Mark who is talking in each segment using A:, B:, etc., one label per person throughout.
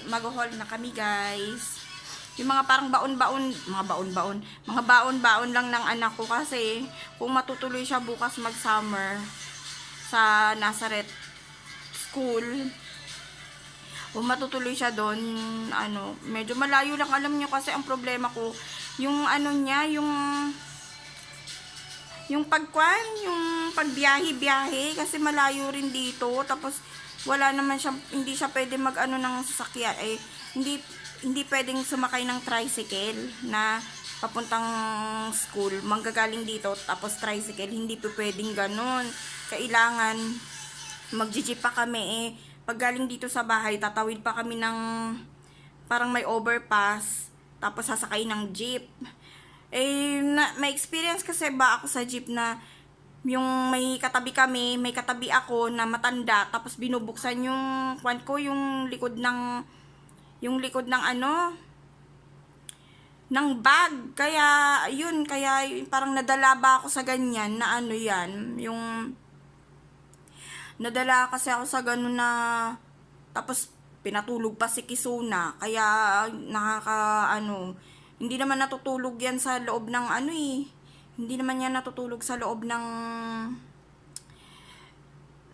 A: mag-haul na kami, guys. Yung mga parang baon-baon, mga baon-baon lang ng anak ko kasi kung matutuloy siya bukas mag-summer sa Nazareth School, kung matutuloy siya doon, medyo malayo lang, alam niyo kasi ang problema ko, yung niya, yung pagbiyahe-biyahe kasi malayo rin dito, tapos wala naman siya, hindi siya pwede ng sasakyan, hindi pwedeng sumakay ng tricycle na papuntang school, manggagaling dito, tapos tricycle, hindi po pwedeng ganun. Kailangan, mag-jeep pa kami pag galing dito sa bahay, tatawid pa kami ng, parang may overpass, tapos sasakay ng jeep. May experience kasi ba ako sa jeep na, yung may katabi ako na matanda, tapos binubuksan yung likod ng ng bag. Kaya parang nadala ba ako sa ganyan na nadala kasi ako sa ganun na, tapos pinatulog pa si Kisuna. Kaya hindi naman natutulog yan sa loob ng hindi naman yan natutulog sa loob ng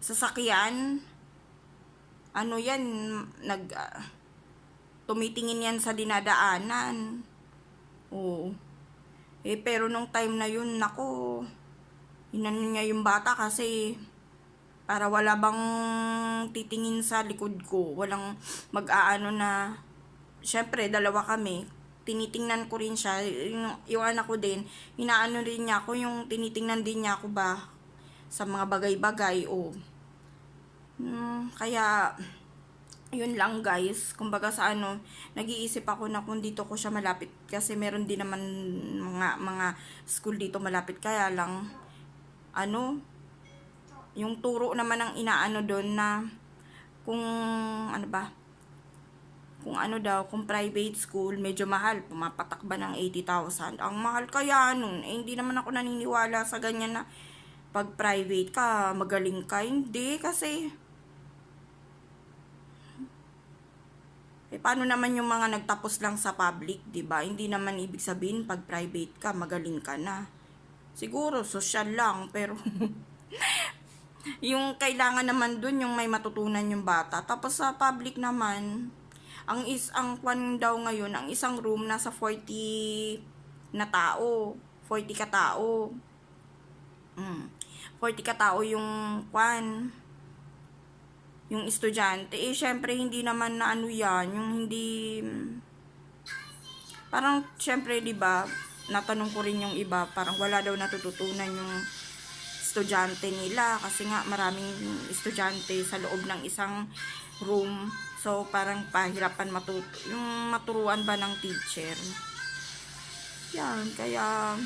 A: sasakyan. Yan, tumitingin yan sa dinadaanan. Oo. Pero nung time na yun, nako, inano niya yung bata kasi para wala bang titingin sa likod ko. Walang mag-aano na, syempre, dalawa kami. Tinitingnan ko rin siya. Yung anak ko din, inaano rin niya ako, yung tinitingnan din niya ako ba sa mga bagay-bagay. Kaya, yun lang, guys. Kumbaga sa nag-iisip ako na kung dito ko siya malapit. Kasi meron din naman mga school dito malapit. Kaya lang, yung turo naman ang inaano doon na kung kung private school, medyo mahal, pumapatak ba ng 80,000. Ang mahal kaya nun, hindi naman ako naniniwala sa ganyan na pag private ka, magaling ka. Hindi, kasi paano naman yung mga nagtapos lang sa public, 'di ba? Hindi naman ibig sabihin pag private ka, magaling ka na. Siguro social lang, pero yung kailangan naman dun yung may matutunan yung bata. Tapos sa public naman, ang kwan daw ngayon, ang isang room nasa 40 na tao, 40 ka tao. 40 ka tao yung kwan, yung estudyante. Syempre hindi naman na yan, yung hindi, parang syempre 'di ba, natanong ko rin yung iba, parang wala daw natututunan yung estudyante nila kasi nga maraming estudyante sa loob ng isang room. So parang pahirapan yung maturuan ba ng teacher. Yan, kaya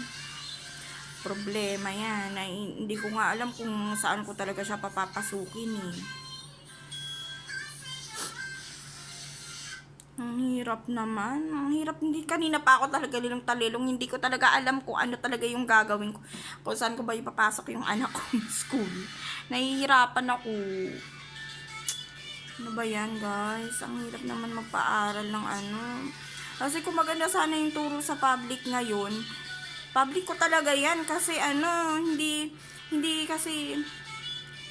A: problema yan. Hindi ko nga alam kung saan ko talaga siya papapasukin Ang hirap naman. Ang hirap. Hindi, kanina pa ako talaga talilong. Hindi ko talaga alam kung ano talaga yung gagawin ko. Kung saan ko ba ipapasok yung anak ko ng school. Nahihirapan ako. Ano ba yan, guys? Ang hirap naman magpaaral ng Kasi kung maganda sana yung turo sa public ngayon, public ko talaga yan. Kasi hindi kasi,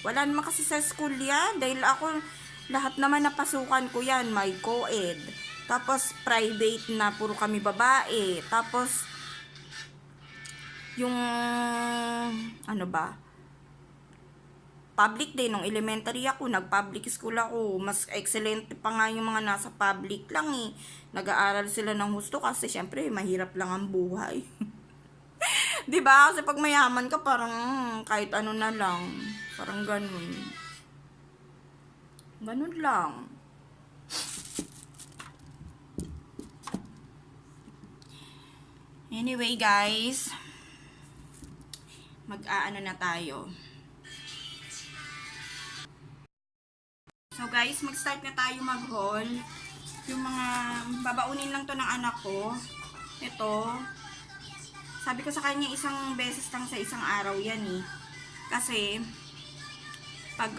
A: wala naman kasi sa school yan. Dahil ako, lahat naman napasukan ko yan, may co-ed. Tapos private na, puro kami babae. Tapos yung public din, nung elementary ako, nag-public school ako. Mas excellent pa nga yung mga nasa public lang Nag-aaral sila ng husto kasi syempre mahirap lang ang buhay. 'Di ba? Kasi pag mayaman ka parang kahit ano na lang. Parang ganun. Ganun lang. Anyway, guys, mag-aano na tayo. So guys, mag-start na tayo mag-haul. Yung mga babaunin lang to ng anak ko. Ito, sabi ko sa kanya isang beses lang sa isang araw yan Kasi pag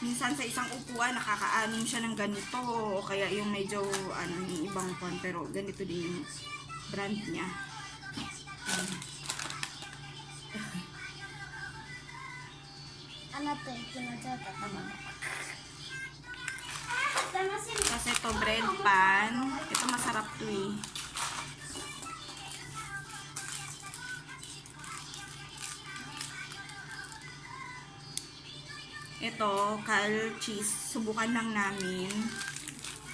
A: minsan sa isang upuan nakakaanim siya ng ganito, o kaya yung medyo ano, yung ibang pan, pero ganito din yung brand niya.
B: Ano to? Kinajata naman.
A: Kasi ito bread pan, ito masarap to eh. Ito, kale cheese. Subukan lang namin.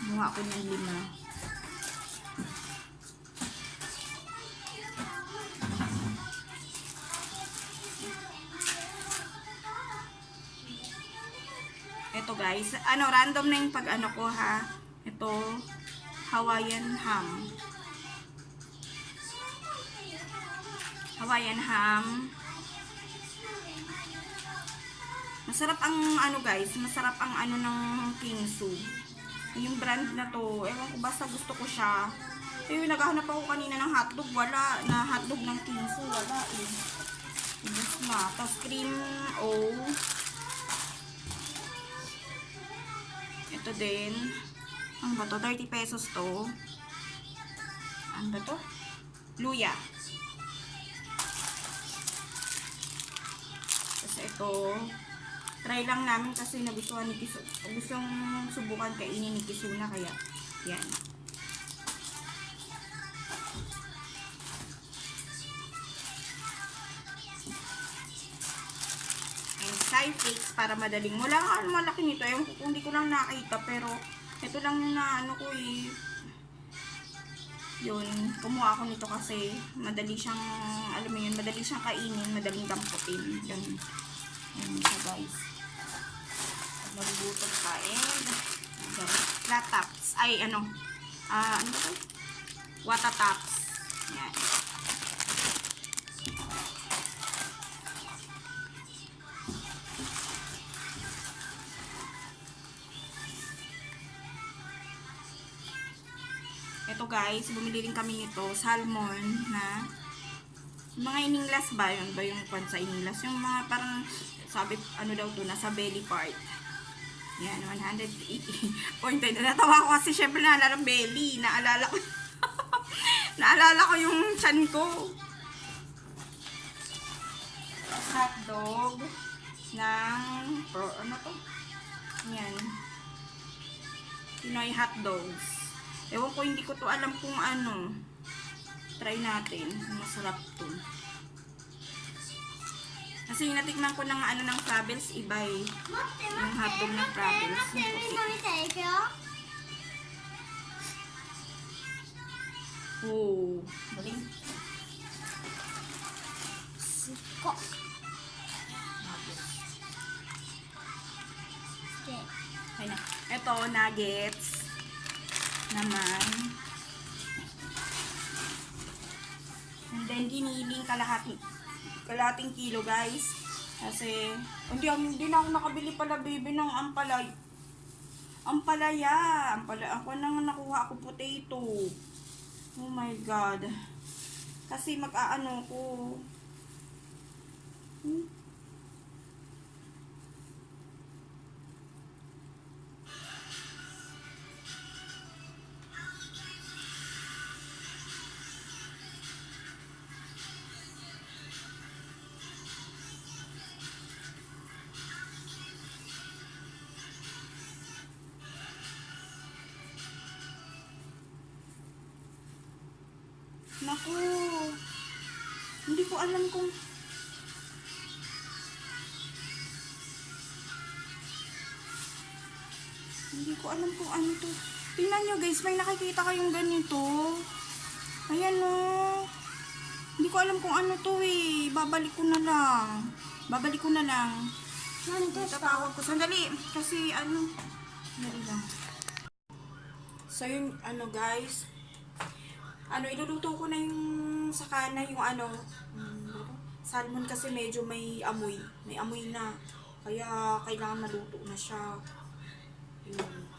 A: Kumuha ko ng 5. Ito guys, ano, random na yung pag ano ko ha. Ito, Hawaiian ham. Hawaiian ham. Masarap ang ano guys, masarap ang ano ng Kingsu. Yung brand na to, ewan ko, basta gusto ko siya. Eh, naghahanap ako kanina ng hotdog, wala. Na hotdog ng Kingsu, wala eh. Ubus na. Tapos cream o. Ito din. Ang ba to? 30 pesos to. Ano ba to? Luya. Tapos ito. Try lang namin kasi nagustuhan ni Kisu. Gustong subukan kainin ni Kisuna, kaya yan. And side cakes para madaling. Wala nga ano malaki nito. Ewan ko kung hindi ko lang nakita, pero ito lang yung na ano ko eh. Yun, kumuha ako nito kasi madali siyang, alam mo yun, madali siyang kainin, madaling damputin. Yun. Ayan siya guys. Nagugutom ka and flat tops. Ay ano. Ano ba ito? Wata tops. Yan. Ito guys, bumili rin kami nito. Salmon na mga ininglas ba? Yun ba yung kwan sa ininglas? Yung mga parang sabi, ano daw to, nasa belly part. Yan, 180.10. Natawa ko kasi syempre naalala ng belly. Naalala ko. Naalala ko yung chan ko. Hotdog ng, ano to? Yan. Pinoy hotdogs. Ewan ko, hindi ko to alam kung ano. Try natin. Masarap to. Kasi natikman ko ng ano ng Travels, iba eh. Yung hotdog ng Travels. Oh, galing.
B: Siko.
A: Okay na. Ito, nuggets. Naman. And then, giniling kalahating kilo guys. Kasi, hindi na ako nakabili pala baby ng ampalaya. Ako nang nakuha ako potato. Oh my god. Kasi mag-aano ko. Naku. Hindi ko alam kung ano to. Tingnan nyo guys, may nakikita kayong ganito. Ayan o. Hindi ko alam kung ano to eh. Babalik ko na lang. Tatawag ko. Sandali. Kasi ano. Sandali lang. So yun, ano guys. Iluluto ko na yung sakana, yung salmon kasi medyo may amoy. May amoy na. Kaya kailangan maluto na siya. Yun.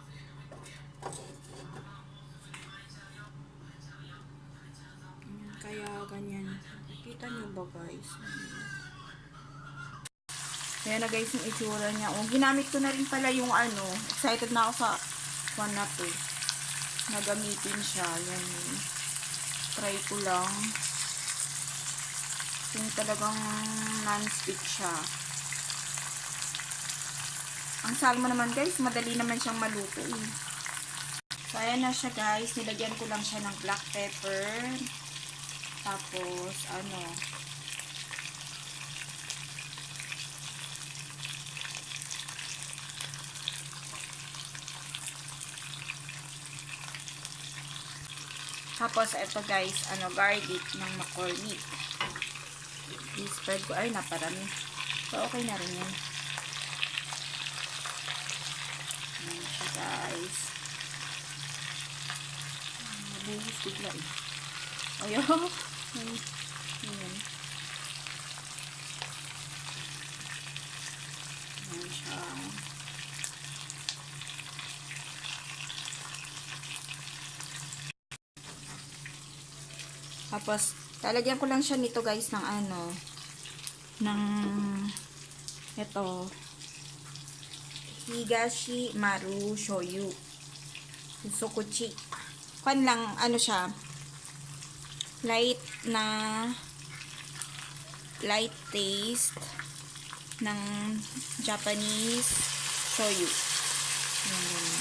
A: Kaya ganyan. Kita nyo ba guys? Kaya na guys yung itsura niya. Oh, ginamit ko na rin pala yung ano. Excited na ako sa one na to. Nagamitin siya. Yan. Try ko lang. Kung talagang non-stick siya. Ang salmon naman guys, madali naman siyang maluto eh. So, ayan na siya guys. Nilagyan ko lang siya ng black pepper. Tapos, ano, tapos, ito guys, ano, garlic ng McCormick. I-spread ko. Ay, naparami. So, okay na rin yan. Ayan siya guys. Nabuhos bigla eh. Ayaw. Ayan. Ayan siya. Tapos, lalagyan ko lang siya nito guys ng ano, ng ito, Higashi Maru Shoyu. Sukuchi. Kan lang, ano siya, light taste ng Japanese shoyu. Yan.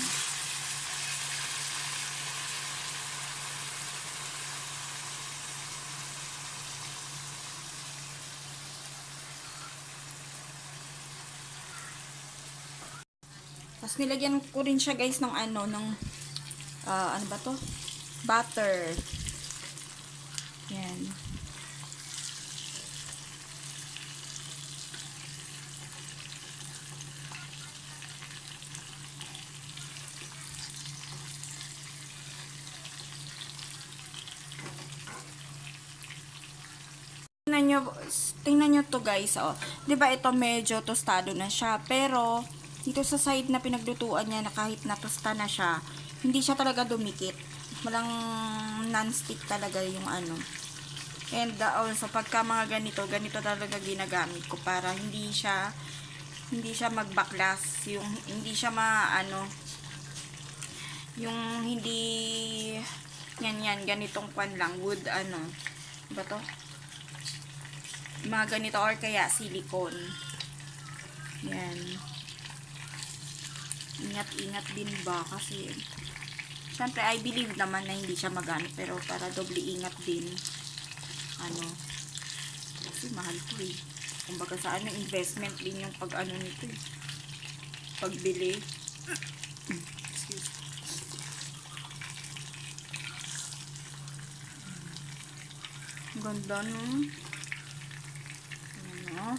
A: Tapos nilagyan ko rin siya guys ng ano, ng ano ba to? Butter. Yan. Tingnan nyo to guys, oh. 'Di ba ito medyo tostado na siya, pero dito sa side na pinaglutuan niya na kahit natosta na siya, hindi siya talaga dumikit. Walang non-stick talaga yung ano. And also pagka mga ganito talaga ginagamit ko para hindi siya magbaklas, yung hindi siya maano, yung hindi yan ganitong kwan lang, wood ano, ba to? Mga ganito or kaya silicone. Yan. Ingat-ingat din ba kasi syempre I believe naman na hindi siya magamit, pero para doble ingat din. Ano? Kasi mahal ko eh. Kumbaga sa ano, investment din yung pag ano nito eh. Pagbili. Excuse. Ganda no? Ano?